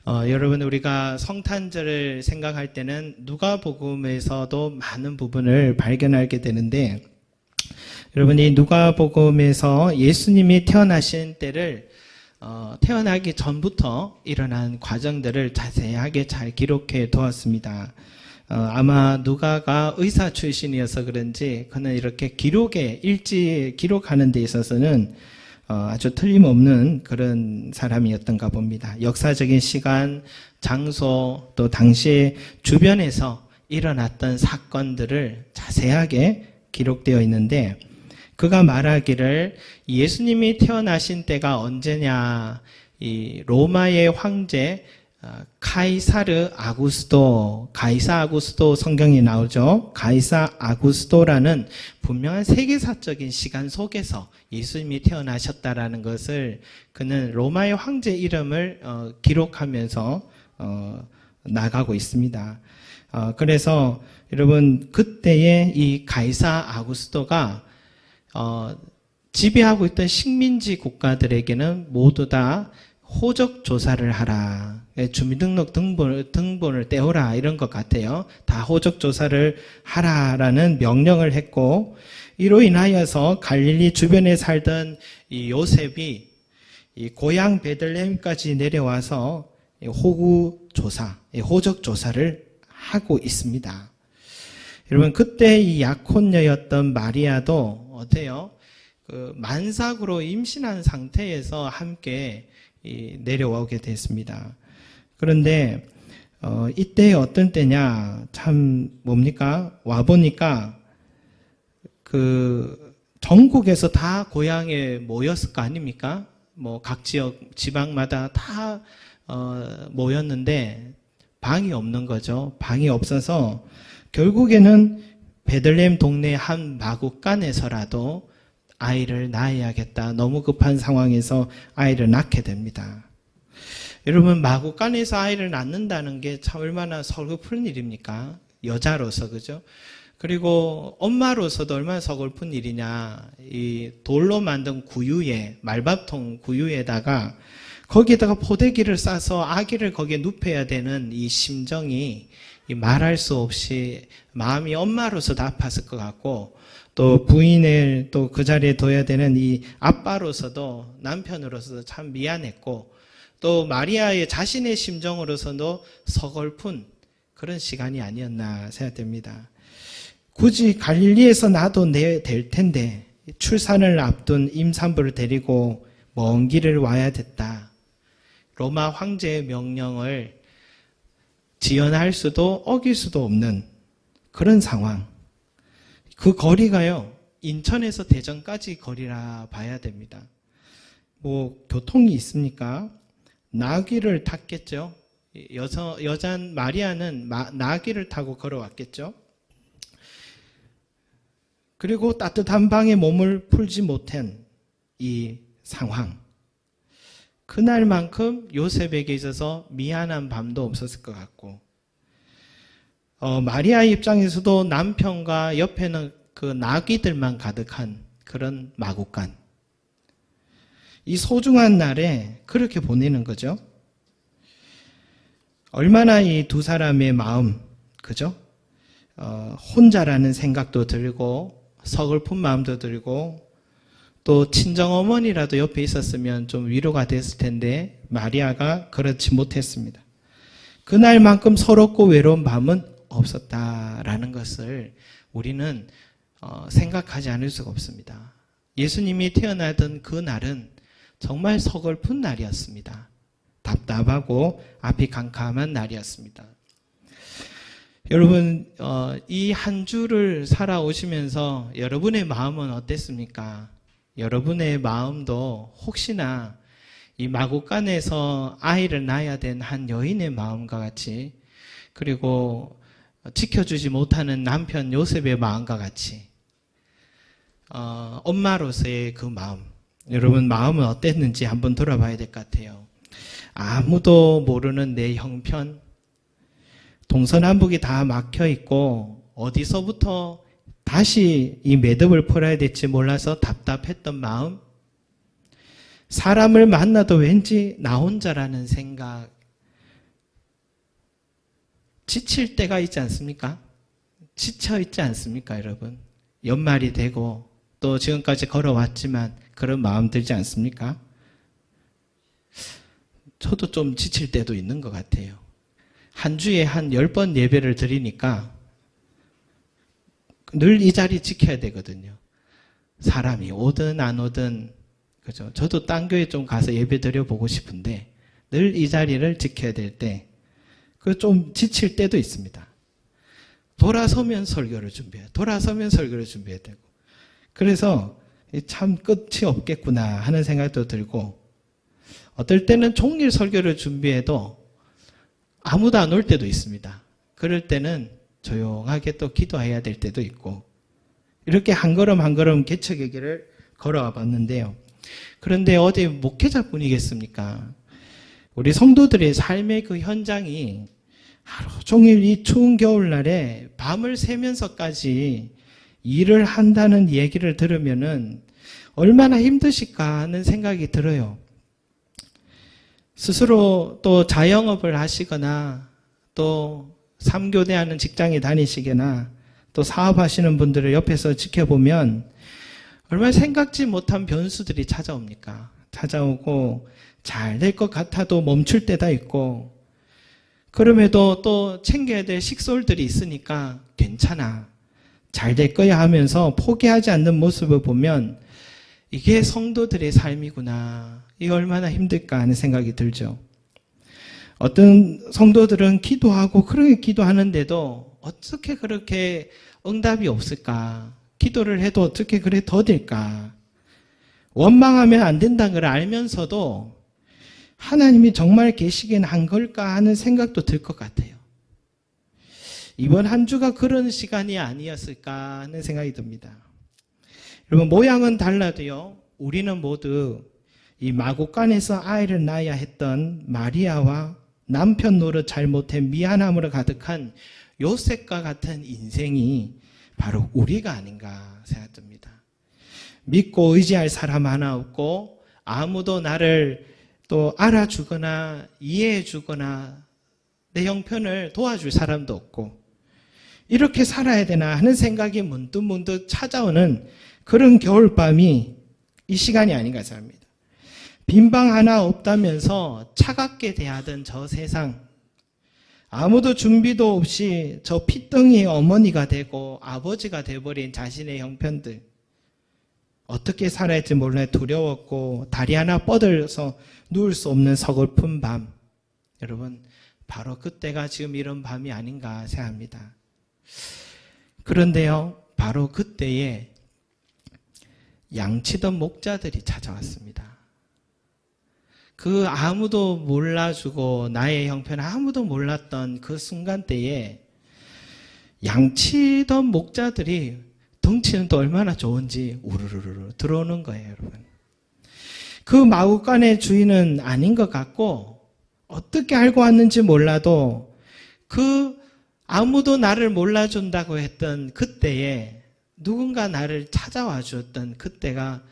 여러분 우리가 성탄절을 생각할 때는 누가복음에서도 많은 부분을 발견하게 되는데 여러분이 누가복음에서 예수님이 태어나신 때를 태어나기 전부터 일어난 과정들을 자세하게 잘 기록해 두었습니다. 아마 누가가 의사 출신이어서 그런지 그는 이렇게 일지 기록하는 데 있어서는 아주 틀림없는 그런 사람이었던가 봅니다. 역사적인 시간, 장소, 또 당시 주변에서 일어났던 사건들을 자세하게 기록되어 있는데 그가 말하기를 예수님이 태어나신 때가 언제냐, 이 로마의 황제 가이사 아구스도 성경이 나오죠. 가이사 아구스도라는 분명한 세계사적인 시간 속에서 예수님이 태어나셨다라는 것을 그는 로마의 황제 이름을 기록하면서 나가고 있습니다. 그래서 여러분 그때의 이 가이사 아구스도가 지배하고 있던 식민지 국가들에게는 모두 다 호적 조사를 하라. 주민등록 등본을 떼오라. 이런 것 같아요. 다 호적 조사를 하라라는 명령을 했고, 이로 인하여서 갈릴리 주변에 살던 이 요셉이 이 고향 베들레헴까지 내려와서 호적 조사를 하고 있습니다. 여러분, 그때 이 약혼녀였던 마리아도 어때요? 만삭으로 임신한 상태에서 함께 내려오게 됐습니다. 그런데 이때 어떤 때냐, 참 뭡니까? 와보니까 전국에서 다 고향에 모였을 거 아닙니까? 각 지방마다 다 모였는데 방이 없는 거죠. 방이 없어서 결국에는 베들레헴 동네 한 마구간에서라도 아이를 낳아야겠다. 너무 급한 상황에서 아이를 낳게 됩니다. 여러분, 마구간에서 아이를 낳는다는 게 참 얼마나 서글픈 일입니까? 여자로서, 그죠? 그리고 엄마로서도 얼마나 서글픈 일이냐. 이 돌로 만든 말밥통 구유에다가 거기에다가 포대기를 싸서 아기를 거기에 눕혀야 되는 이 심정이 말할 수 없이 마음이 엄마로서도 아팠을 것 같고 또 부인을 또 그 자리에 둬야 되는 이 아빠로서도 남편으로서도 참 미안했고 또 마리아의 자신의 심정으로서도 서글픈 그런 시간이 아니었나 생각됩니다. 굳이 갈릴리에서 나도 될 텐데 출산을 앞둔 임산부를 데리고 먼 길을 와야 됐다. 로마 황제의 명령을 지연할 수도 어길 수도 없는 그런 상황. 그 거리가요, 인천에서 대전까지 거리라 봐야 됩니다. 교통이 있습니까? 나귀를 탔겠죠. 여자 마리아는 나귀를 타고 걸어왔겠죠. 그리고 따뜻한 방에 몸을 풀지 못한 이 상황. 그날만큼 요셉에게 있어서 미안한 밤도 없었을 것 같고 마리아의 입장에서도 남편과 옆에는 그 나귀들만 가득한 그런 마구간. 이 소중한 날에 그렇게 보내는 거죠. 얼마나 이 두 사람의 마음, 그죠? 혼자라는 생각도 들고 서글픈 마음도 들고 또 친정어머니라도 옆에 있었으면 좀 위로가 됐을 텐데 마리아가 그렇지 못했습니다. 그날만큼 서럽고 외로운 밤은 없었다라는 것을 우리는 생각하지 않을 수가 없습니다. 예수님이 태어나던 그 날은 정말 서글픈 날이었습니다. 답답하고 앞이 캄캄한 날이었습니다. 여러분, 이 한 주를 살아오시면서 여러분의 마음은 어땠습니까? 여러분의 마음도 혹시나 이 마구간에서 아이를 낳아야 된 한 여인의 마음과 같이 그리고 지켜주지 못하는 남편 요셉의 마음과 같이 엄마로서의 그 마음, 여러분 마음은 어땠는지 한번 돌아봐야 될 것 같아요. 아무도 모르는 내 형편, 동서남북이 다 막혀있고 어디서부터 다시 이 매듭을 풀어야 될지 몰라서 답답했던 마음, 사람을 만나도 왠지 나 혼자라는 생각, 지칠 때가 있지 않습니까? 지쳐 있지 않습니까, 여러분? 연말이 되고 또 지금까지 걸어왔지만 그런 마음 들지 않습니까? 저도 좀 지칠 때도 있는 것 같아요. 한 주에 한 10번 예배를 드리니까 늘 이 자리 지켜야 되거든요. 사람이 오든 안 오든, 그죠? 저도 딴 교회 좀 가서 예배 드려보고 싶은데 늘 이 자리를 지켜야 될 때, 그 좀 지칠 때도 있습니다. 돌아서면 설교를 준비해야 되고. 그래서 참 끝이 없겠구나 하는 생각도 들고, 어떨 때는 종일 설교를 준비해도 아무도 안 올 때도 있습니다. 그럴 때는 조용하게 또 기도해야 될 때도 있고, 이렇게 한 걸음 한 걸음 개척의 길을 걸어와 봤는데요. 그런데 어디 목회자뿐이겠습니까? 우리 성도들의 삶의 그 현장이 하루 종일 이 추운 겨울날에 밤을 새면서까지 일을 한다는 얘기를 들으면은 얼마나 힘드실까 하는 생각이 들어요. 스스로 또 자영업을 하시거나 또 3교대 하는 직장에 다니시거나 또 사업하시는 분들을 옆에서 지켜보면 얼마나 생각지 못한 변수들이 찾아옵니까? 찾아오고 잘 될 것 같아도 멈출 때가 있고, 그럼에도 또 챙겨야 될 식솔들이 있으니까 괜찮아, 잘 될 거야 하면서 포기하지 않는 모습을 보면 이게 성도들의 삶이구나, 이게 얼마나 힘들까 하는 생각이 들죠. 어떤 성도들은 기도하고 그렇게 기도하는데도 어떻게 그렇게 응답이 없을까? 기도를 해도 어떻게 그래 더 될까? 원망하면 안 된다는 걸 알면서도 하나님이 정말 계시긴 한 걸까 하는 생각도 들 것 같아요. 이번 한 주가 그런 시간이 아니었을까 하는 생각이 듭니다. 여러분, 모양은 달라도요, 우리는 모두 이 마구간에서 아이를 낳아야 했던 마리아와 남편 노릇 잘못해 미안함으로 가득한 요셉과 같은 인생이 바로 우리가 아닌가 생각됩니다. 믿고 의지할 사람 하나 없고, 아무도 나를 또 알아주거나 이해해주거나 내 형편을 도와줄 사람도 없고, 이렇게 살아야 되나 하는 생각이 문득문득 찾아오는 그런 겨울밤이 이 시간이 아닌가 생각합니다. 빈방 하나 없다면서 차갑게 대하던 저 세상, 아무도 준비도 없이 저 핏덩이의 어머니가 되고 아버지가 되어버린 자신의 형편들, 어떻게 살아야 할지 몰라 두려웠고 다리 하나 뻗어서 누울 수 없는 서글픈 밤, 여러분, 바로 그때가 지금 이런 밤이 아닌가 생각합니다. 그런데요, 바로 그때에 양치던 목자들이 찾아왔습니다. 그 아무도 몰라주고 나의 형편 아무도 몰랐던 그 순간대에 양치던 목자들이 덩치는 또 얼마나 좋은지 우르르르 들어오는 거예요, 여러분. 그 마구간의 주인은 아닌 것 같고, 어떻게 알고 왔는지 몰라도 그 아무도 나를 몰라준다고 했던 그때에 누군가 나를 찾아와 주었던 그때가,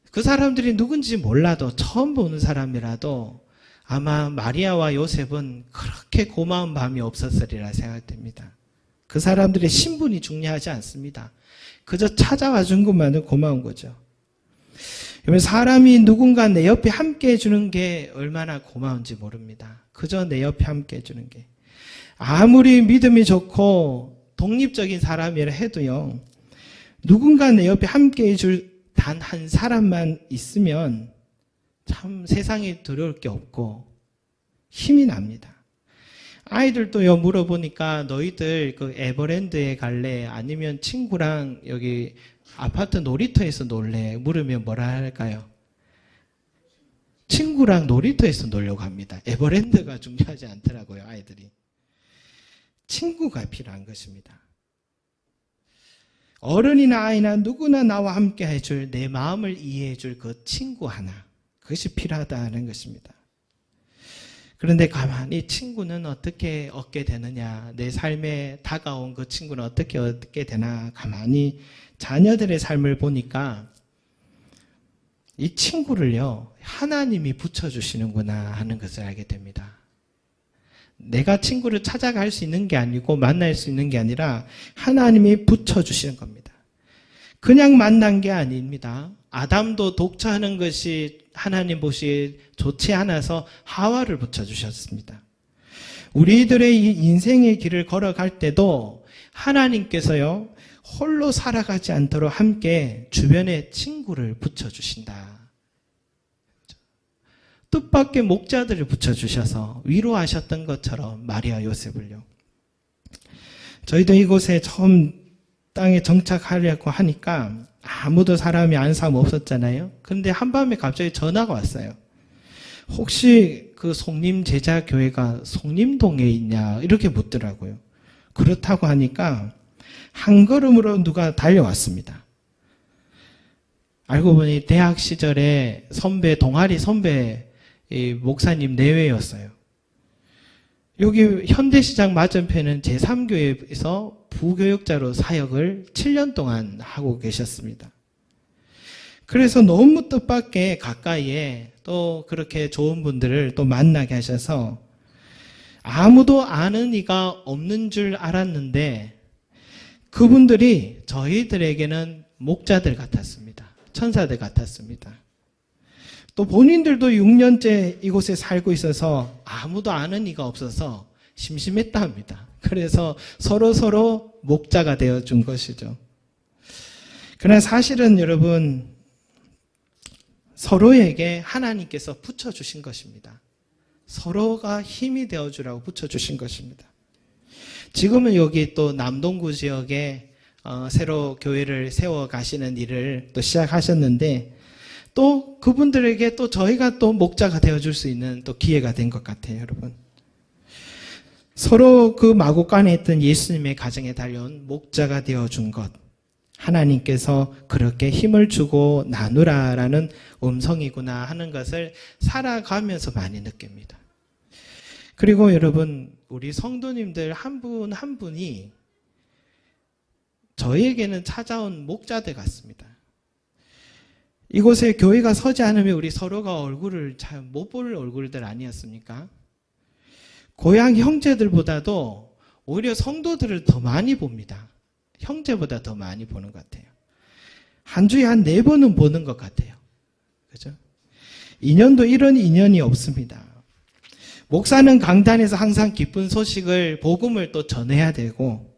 그 사람들이 누군지 몰라도 처음 보는 사람이라도 아마 마리아와 요셉은 그렇게 고마운 밤이 없었으리라 생각됩니다. 그 사람들의 신분이 중요하지 않습니다. 그저 찾아와 준 것만은 고마운 거죠. 사람이 누군가 내 옆에 함께 해주는 게 얼마나 고마운지 모릅니다. 그저 내 옆에 함께 해주는 게. 아무리 믿음이 좋고 독립적인 사람이라 해도요, 누군가 내 옆에 함께 해줄 단 한 사람만 있으면 참 세상에 두려울 게 없고 힘이 납니다. 아이들도요, 물어보니까 너희들 그 에버랜드에 갈래? 아니면 친구랑 여기 아파트 놀이터에서 놀래? 물으면 뭐라 할까요? 친구랑 놀이터에서 놀려고 합니다. 에버랜드가 중요하지 않더라고요, 아이들이. 친구가 필요한 것입니다. 어른이나 아이나 누구나 나와 함께 해줄, 내 마음을 이해해줄 그 친구 하나, 그것이 필요하다는 것입니다. 그런데 가만히 친구는 어떻게 얻게 되느냐, 내 삶에 다가온 그 친구는 어떻게 얻게 되나 가만히 자녀들의 삶을 보니까 이 친구를요, 하나님이 붙여주시는구나 하는 것을 알게 됩니다. 내가 친구를 찾아갈 수 있는 게 아니고 만날 수 있는 게 아니라 하나님이 붙여주시는 겁니다. 그냥 만난 게 아닙니다. 아담도 독처하는 것이 하나님 보시기에 좋지 않아서 하와를 붙여주셨습니다. 우리들의 이 인생의 길을 걸어갈 때도 하나님께서요, 홀로 살아가지 않도록 함께 주변에 친구를 붙여주신다. 뜻밖의 목자들을 붙여주셔서 위로하셨던 것처럼 마리아 요셉을요. 저희도 이곳에 처음 땅에 정착하려고 하니까 아무도 사람이 아는 사람 없었잖아요. 그런데 한밤에 갑자기 전화가 왔어요. 혹시 그 송림 제자교회가 송림동에 있냐 이렇게 묻더라고요. 그렇다고 하니까 한 걸음으로 누가 달려왔습니다. 알고 보니 대학 시절에 선배, 동아리 선배 목사님 내외였어요. 여기 현대시장 맞은편은 제3교회에서 부교육자로 사역을 7년 동안 하고 계셨습니다. 그래서 너무 뜻밖의 가까이에 또 그렇게 좋은 분들을 또 만나게 하셔서 아무도 아는 이가 없는 줄 알았는데 그분들이 저희들에게는 목자들 같았습니다. 천사들 같았습니다. 또 본인들도 6년째 이곳에 살고 있어서 아무도 아는 이가 없어서 심심했다 합니다. 그래서 서로 목자가 되어준 것이죠. 그러나 사실은 여러분, 서로에게 하나님께서 붙여주신 것입니다. 서로가 힘이 되어주라고 붙여주신 것입니다. 지금은 여기 또 남동구 지역에 새로 교회를 세워 가시는 일을 또 시작하셨는데 또 그분들에게 또 저희가 또 목자가 되어줄 수 있는 또 기회가 된 것 같아요, 여러분. 서로 그 마구간에 있던 예수님의 가정에 달려온 목자가 되어준 것. 하나님께서 그렇게 힘을 주고 나누라라는 음성이구나 하는 것을 살아가면서 많이 느낍니다. 그리고 여러분, 우리 성도님들 한 분 한 분이 저에게는 찾아온 목자들 같습니다. 이곳에 교회가 서지 않으면 우리 서로가 얼굴을 잘 못 볼 얼굴들 아니었습니까? 고향 형제들보다도 오히려 성도들을 더 많이 봅니다. 형제보다 더 많이 보는 것 같아요. 한 주에 한 4번은 보는 것 같아요. 그죠? 인연도 이런 인연이 없습니다. 목사는 강단에서 항상 기쁜 소식을, 복음을 또 전해야 되고,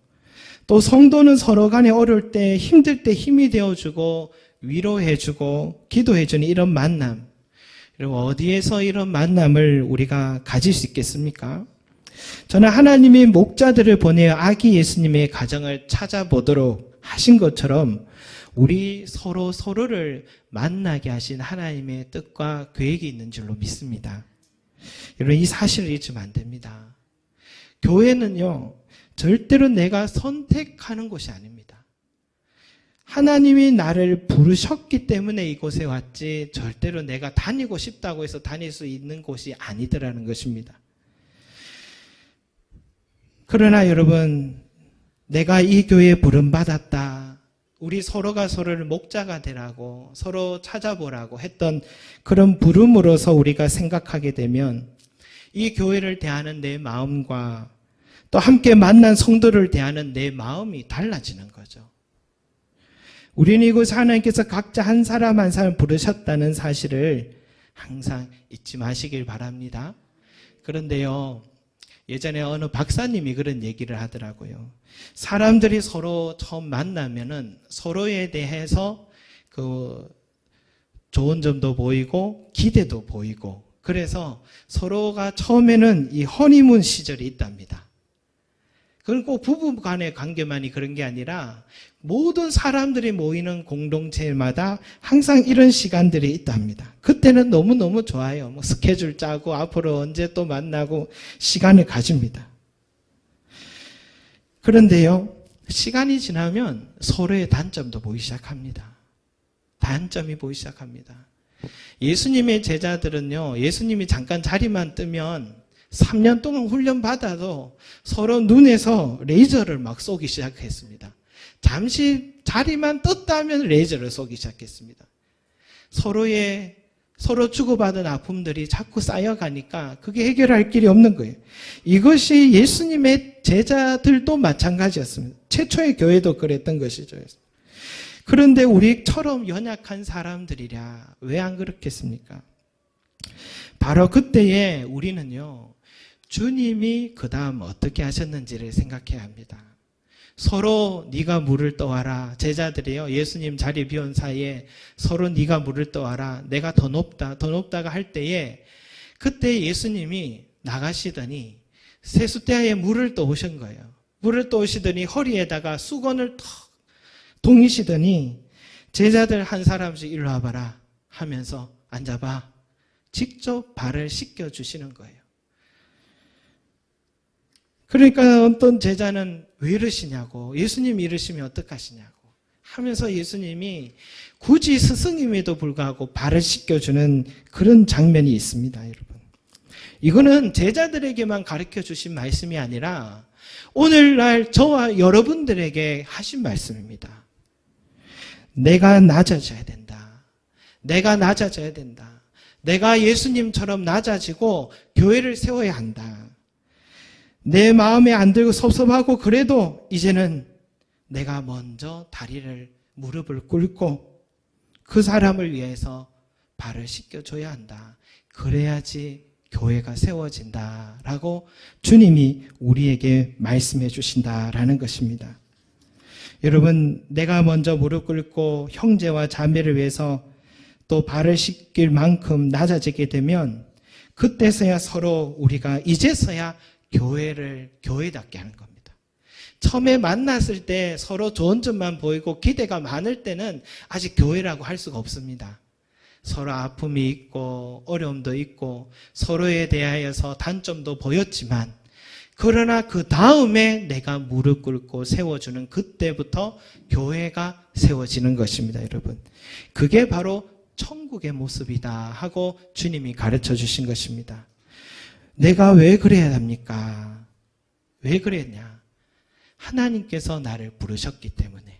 또 성도는 서로 간에 어려울 때, 힘들 때 힘이 되어주고, 위로해주고, 기도해주는 이런 만남. 그리고 어디에서 이런 만남을 우리가 가질 수 있겠습니까? 저는 하나님이 목자들을 보내어 아기 예수님의 가정을 찾아보도록 하신 것처럼 우리 서로를 만나게 하신 하나님의 뜻과 계획이 있는 줄로 믿습니다. 여러분, 이 사실을 잊으면 안 됩니다. 교회는요, 절대로 내가 선택하는 곳이 아닙니다. 하나님이 나를 부르셨기 때문에 이곳에 왔지 절대로 내가 다니고 싶다고 해서 다닐 수 있는 곳이 아니더라는 것입니다. 그러나 여러분, 내가 이 교회에 부름받았다. 우리 서로가 서로를 목자가 되라고, 서로 찾아보라고 했던 그런 부름으로서 우리가 생각하게 되면 이 교회를 대하는 내 마음과 또 함께 만난 성도를 대하는 내 마음이 달라지는 거죠. 우리는 이곳에 하나님께서 각자 한 사람 한 사람 부르셨다는 사실을 항상 잊지 마시길 바랍니다. 그런데요, 예전에 어느 박사님이 그런 얘기를 하더라고요. 사람들이 서로 처음 만나면은 서로에 대해서 그 좋은 점도 보이고 기대도 보이고, 그래서 서로가 처음에는 이 허니문 시절이 있답니다. 그건 꼭 부부 간의 관계만이 그런 게 아니라 모든 사람들이 모이는 공동체마다 항상 이런 시간들이 있답니다. 그때는 너무너무 좋아요. 뭐 스케줄 짜고 앞으로 언제 또 만나고 시간을 가집니다. 그런데요, 시간이 지나면 서로의 단점도 보이기 시작합니다. 단점이 보이기 시작합니다. 예수님의 제자들은요, 예수님이 잠깐 자리만 뜨면 3년 동안 훈련받아도 서로 눈에서 레이저를 막 쏘기 시작했습니다. 잠시 자리만 떴다면 레이저를 쏘기 시작했습니다. 서로의 서로 주고받은 아픔들이 자꾸 쌓여가니까 그게 해결할 길이 없는 거예요. 이것이 예수님의 제자들도 마찬가지였습니다. 최초의 교회도 그랬던 것이죠. 그런데 우리처럼 연약한 사람들이랴 왜 안 그렇겠습니까? 바로 그때에 우리는요, 주님이 그 다음 어떻게 하셨는지를 생각해야 합니다. 서로 네가 물을 떠와라. 제자들이요, 예수님 자리 비운 사이에 서로 네가 물을 떠와라. 내가 더 높다가 할 때에 그때 예수님이 나가시더니 세숫대야에 물을 떠오신 거예요. 물을 떠오시더니 허리에다가 수건을 턱 동이시더니 제자들 한 사람씩 일로 와봐라 하면서 앉아봐. 직접 발을 씻겨주시는 거예요. 그러니까 어떤 제자는 왜 이러시냐고, 예수님이 이러시면 어떡하시냐고 하면서 예수님이 굳이 스승임에도 불구하고 발을 씻겨주는 그런 장면이 있습니다, 여러분. 이거는 제자들에게만 가르쳐 주신 말씀이 아니라 오늘날 저와 여러분들에게 하신 말씀입니다. 내가 낮아져야 된다. 내가 낮아져야 된다. 내가 예수님처럼 낮아지고 교회를 세워야 한다. 내 마음에 안 들고 섭섭하고 그래도 이제는 내가 먼저 무릎을 꿇고 그 사람을 위해서 발을 씻겨줘야 한다. 그래야지 교회가 세워진다라고 주님이 우리에게 말씀해 주신다라는 것입니다. 여러분, 내가 먼저 무릎 꿇고 형제와 자매를 위해서 또 발을 씻길 만큼 낮아지게 되면 그때서야 서로 우리가 이제서야 교회를 교회답게 하는 겁니다. 처음에 만났을 때 서로 좋은 점만 보이고 기대가 많을 때는 아직 교회라고 할 수가 없습니다. 서로 아픔이 있고 어려움도 있고 서로에 대하여서 단점도 보였지만 그러나 그 다음에 내가 무릎 꿇고 세워주는 그때부터 교회가 세워지는 것입니다, 여러분. 그게 바로 천국의 모습이다 하고 주님이 가르쳐 주신 것입니다. 내가 왜 그래야 합니까? 왜 그랬냐? 하나님께서 나를 부르셨기 때문에.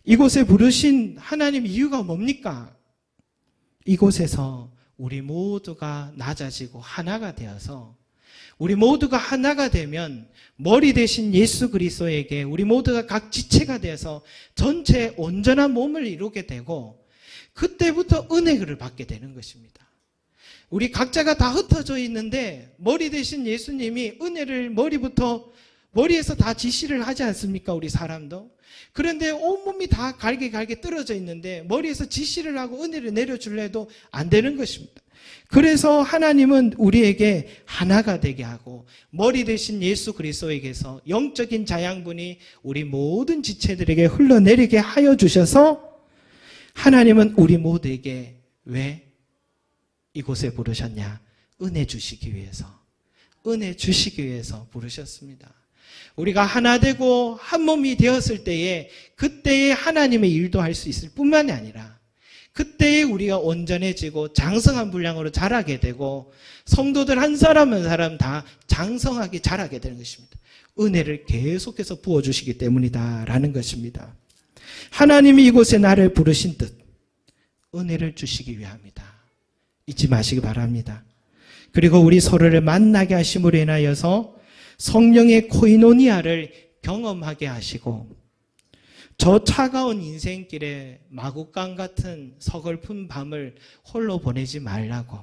이곳에 부르신 하나님 이유가 뭡니까? 이곳에서 우리 모두가 낮아지고 하나가 되어서 우리 모두가 하나가 되면 머리 대신 예수 그리스도에게 우리 모두가 각 지체가 되어서 전체 온전한 몸을 이루게 되고 그때부터 은혜를 받게 되는 것입니다. 우리 각자가 다 흩어져 있는데 머리 대신 예수님이 은혜를 머리에서 다 지시를 하지 않습니까? 우리 사람도. 그런데 온몸이 다 갈게 떨어져 있는데 머리에서 지시를 하고 은혜를 내려주려 해도 안 되는 것입니다. 그래서 하나님은 우리에게 하나가 되게 하고 머리 대신 예수 그리스도에게서 영적인 자양분이 우리 모든 지체들에게 흘러내리게 하여 주셔서 하나님은 우리 모두에게 왜 이곳에 부르셨냐? 은혜 주시기 위해서 부르셨습니다. 우리가 하나 되고 한 몸이 되었을 때에 그때에 하나님의 일도 할 수 있을 뿐만이 아니라 그때에 우리가 온전해지고 장성한 분량으로 자라게 되고 성도들 한 사람 한 사람 다 장성하게 자라게 되는 것입니다. 은혜를 계속해서 부어주시기 때문이다라는 것입니다. 하나님이 이곳에 나를 부르신 뜻, 은혜를 주시기 위함이다. 잊지 마시기 바랍니다. 그리고 우리 서로를 만나게 하심으로 인하여서 성령의 코이노니아를 경험하게 하시고 저 차가운 인생길에 마구간 같은 서글픈 밤을 홀로 보내지 말라고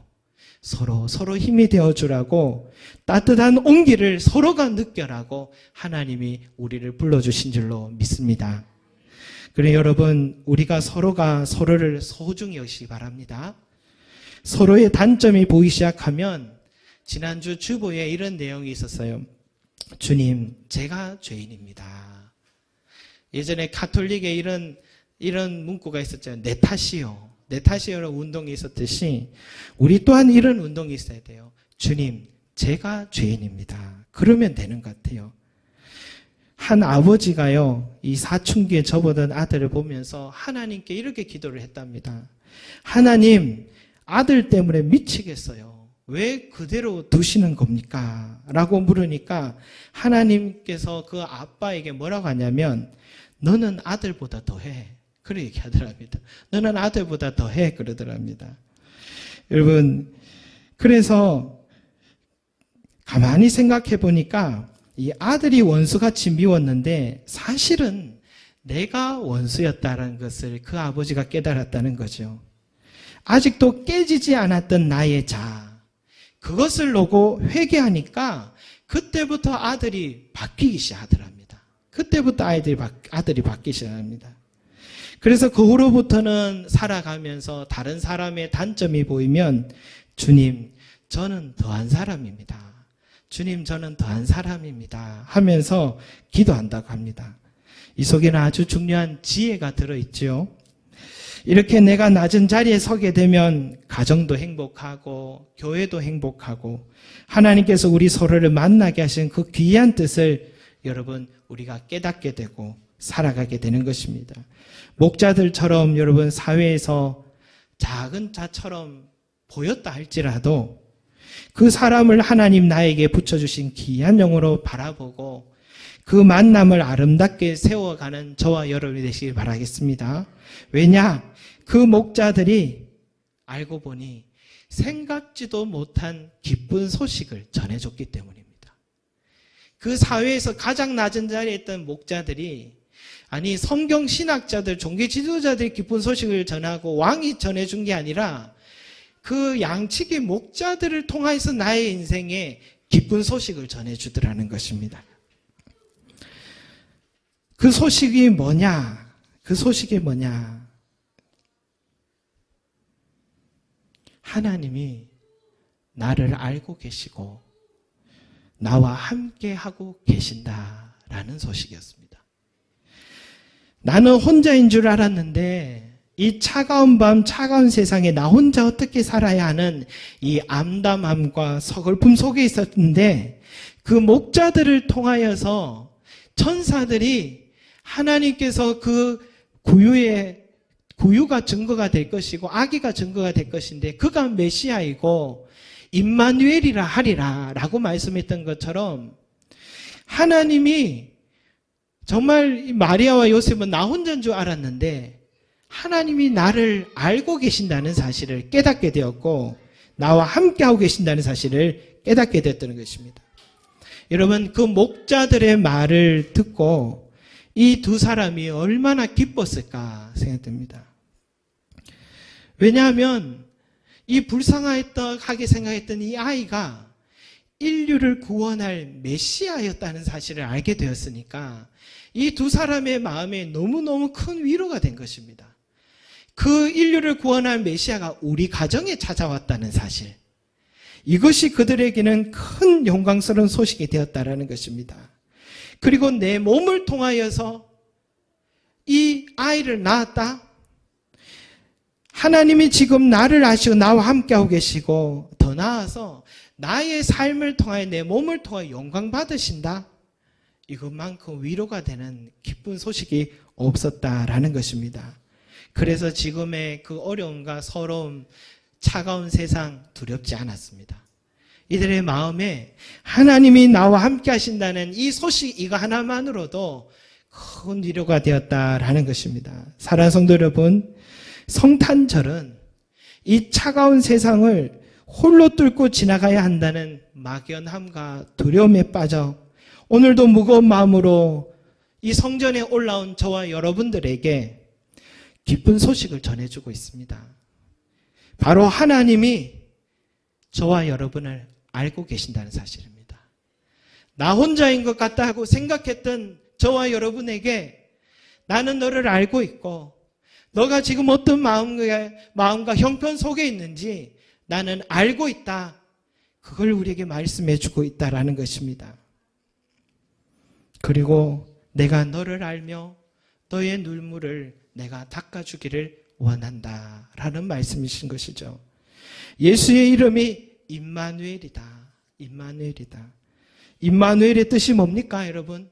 서로 힘이 되어주라고 따뜻한 온기를 서로가 느껴라고 하나님이 우리를 불러주신 줄로 믿습니다. 그래 여러분, 우리가 서로가 서로를 소중히 여기시기 바랍니다. 서로의 단점이 보이기 시작하면 지난주 주보에 이런 내용이 있었어요. 주님, 제가 죄인입니다. 예전에 가톨릭에 이런 문구가 있었잖아요. 내 탓이요. 내 탓이요라는 운동이 있었듯이 우리 또한 이런 운동이 있어야 돼요. 주님, 제가 죄인입니다. 그러면 되는 것 같아요. 한 아버지가요, 이 사춘기에 접어든 아들을 보면서 하나님께 이렇게 기도를 했답니다. 하나님, 아들 때문에 미치겠어요. 왜 그대로 두시는 겁니까? 라고 물으니까 하나님께서 그 아빠에게 뭐라고 하냐면 너는 아들보다 더해. 그렇게 얘기하더랍니다. 너는 아들보다 더해 그러더랍니다. 여러분, 그래서 가만히 생각해 보니까 이 아들이 원수같이 미웠는데 사실은 내가 원수였다는 것을 그 아버지가 깨달았다는 거죠. 아직도 깨지지 않았던 나의 자, 그것을 놓고 회개하니까 그때부터 아들이 바뀌기 시작하더랍니다. 그때부터 아들이 바뀌기 시작합니다. 그래서 그 후로부터는 살아가면서 다른 사람의 단점이 보이면 주님, 저는 더한 사람입니다. 주님, 저는 더한 사람입니다. 하면서 기도한다고 합니다. 이 속에는 아주 중요한 지혜가 들어있죠. 이렇게 내가 낮은 자리에 서게 되면 가정도 행복하고 교회도 행복하고 하나님께서 우리 서로를 만나게 하신 그 귀한 뜻을 여러분 우리가 깨닫게 되고 살아가게 되는 것입니다. 목자들처럼 여러분 사회에서 작은 자처럼 보였다 할지라도 그 사람을 하나님 나에게 붙여주신 귀한 영으로 바라보고 그 만남을 아름답게 세워가는 저와 여러분이 되시길 바라겠습니다. 왜냐? 그 목자들이 알고 보니 생각지도 못한 기쁜 소식을 전해줬기 때문입니다. 그 사회에서 가장 낮은 자리에 있던 목자들이 아니 성경 신학자들, 종교 지도자들이 기쁜 소식을 전하고 왕이 전해준 게 아니라 그 양측의 목자들을 통해서 나의 인생에 기쁜 소식을 전해주더라는 것입니다. 그 소식이 뭐냐? 그 소식이 뭐냐? 하나님이 나를 알고 계시고 나와 함께 하고 계신다라는 소식이었습니다. 나는 혼자인 줄 알았는데 이 차가운 밤, 차가운 세상에 나 혼자 어떻게 살아야 하는 이 암담함과 서글픔 속에 있었는데 그 목자들을 통하여서 천사들이 하나님께서 그 구유가 증거가 될 것이고 아기가 증거가 될 것인데 그가 메시아이고 임마누엘이라 하리라 라고 말씀했던 것처럼 하나님이 정말 마리아와 요셉은 나 혼자인 줄 알았는데 하나님이 나를 알고 계신다는 사실을 깨닫게 되었고 나와 함께하고 계신다는 사실을 깨닫게 되었다는 것입니다. 여러분, 그 목자들의 말을 듣고 이 두 사람이 얼마나 기뻤을까 생각됩니다. 왜냐하면 이 불쌍하게 생각했던 이 아이가 인류를 구원할 메시아였다는 사실을 알게 되었으니까 이 두 사람의 마음에 너무너무 큰 위로가 된 것입니다. 그 인류를 구원할 메시아가 우리 가정에 찾아왔다는 사실, 이것이 그들에게는 큰 영광스러운 소식이 되었다라는 것입니다. 그리고 내 몸을 통하여서 이 아이를 낳았다. 하나님이 지금 나를 아시고 나와 함께하고 계시고 더 나아서 나의 삶을 통하여 내 몸을 통하여 영광 받으신다. 이것만큼 위로가 되는 기쁜 소식이 없었다라는 것입니다. 그래서 지금의 그 어려움과 서러움, 차가운 세상 두렵지 않았습니다. 이들의 마음에 하나님이 나와 함께 하신다는 이 소식 이거 하나만으로도 큰 위로가 되었다라는 것입니다. 사랑하는 성도 여러분, 성탄절은 이 차가운 세상을 홀로 뚫고 지나가야 한다는 막연함과 두려움에 빠져 오늘도 무거운 마음으로 이 성전에 올라온 저와 여러분들에게 기쁜 소식을 전해주고 있습니다. 바로 하나님이 저와 여러분을 알고 계신다는 사실입니다. 나 혼자인 것 같다 하고 생각했던 저와 여러분에게 나는 너를 알고 있고 너가 지금 어떤 마음과 형편 속에 있는지 나는 알고 있다. 그걸 우리에게 말씀해 주고 있다라는 것입니다. 그리고 내가 너를 알며 너의 눈물을 내가 닦아주기를 원한다라는 말씀이신 것이죠. 예수의 이름이 임마누엘이다. 임마누엘이다. 임마누엘의 뜻이 뭡니까, 여러분?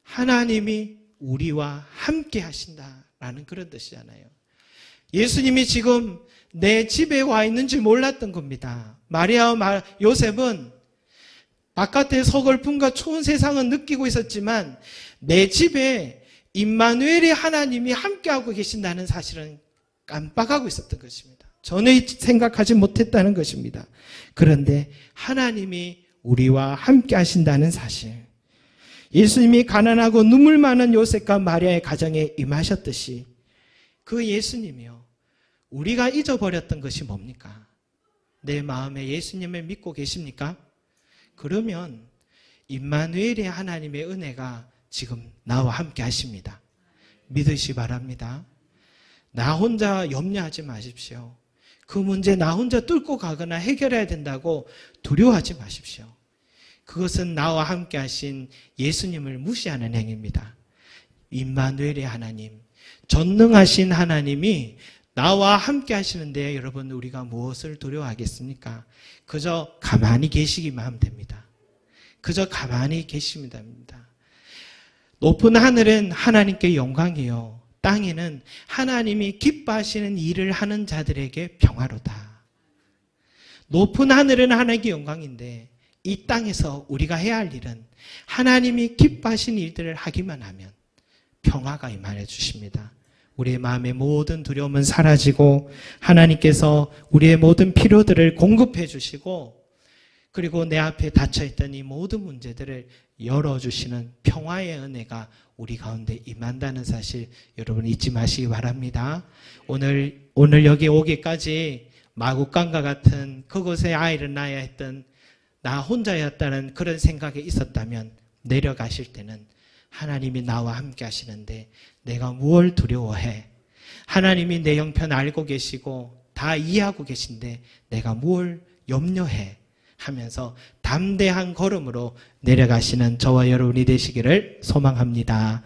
하나님이 우리와 함께 하신다라는 그런 뜻이잖아요. 예수님이 지금 내 집에 와 있는지 몰랐던 겁니다. 마리아와 요셉은 바깥의 서글픔과 추운 세상은 느끼고 있었지만 내 집에 임마누엘의 하나님이 함께하고 계신다는 사실은 깜빡하고 있었던 것입니다. 전혀 생각하지 못했다는 것입니다. 그런데 하나님이 우리와 함께 하신다는 사실, 예수님이 가난하고 눈물 많은 요셉과 마리아의 가정에 임하셨듯이 그 예수님이요, 우리가 잊어버렸던 것이 뭡니까? 내 마음에 예수님을 믿고 계십니까? 그러면 임마누엘의 하나님의 은혜가 지금 나와 함께 하십니다. 믿으시 바랍니다. 나 혼자 염려하지 마십시오. 그 문제 나 혼자 뚫고 가거나 해결해야 된다고 두려워하지 마십시오. 그것은 나와 함께 하신 예수님을 무시하는 행위입니다. 임마누엘의 하나님, 전능하신 하나님이 나와 함께 하시는데 여러분, 우리가 무엇을 두려워하겠습니까? 그저 가만히 계시기만 하면 됩니다. 그저 가만히 계시면 됩니다. 높은 하늘은 하나님께 영광이요, 땅에는 하나님이 기뻐하시는 일을 하는 자들에게 평화로다. 높은 하늘은 하나님께 영광인데 이 땅에서 우리가 해야 할 일은 하나님이 기뻐하시는 일들을 하기만 하면 평화가 임하여 주십니다. 우리의 마음의 모든 두려움은 사라지고 하나님께서 우리의 모든 필요들을 공급해 주시고, 그리고 내 앞에 닫혀있던 이 모든 문제들을 열어주시는 평화의 은혜가 우리 가운데 임한다는 사실 여러분 잊지 마시기 바랍니다. 오늘 여기 오기까지 마국간과 같은 그곳에 아이를 낳아야 했던 나 혼자였다는 그런 생각이 있었다면 내려가실 때는 하나님이 나와 함께 하시는데 내가 무엇을 두려워해? 하나님이 내 형편 알고 계시고 다 이해하고 계신데 내가 무엇을 염려해? 하면서 담대한 걸음으로 내려가시는 저와 여러분이 되시기를 소망합니다.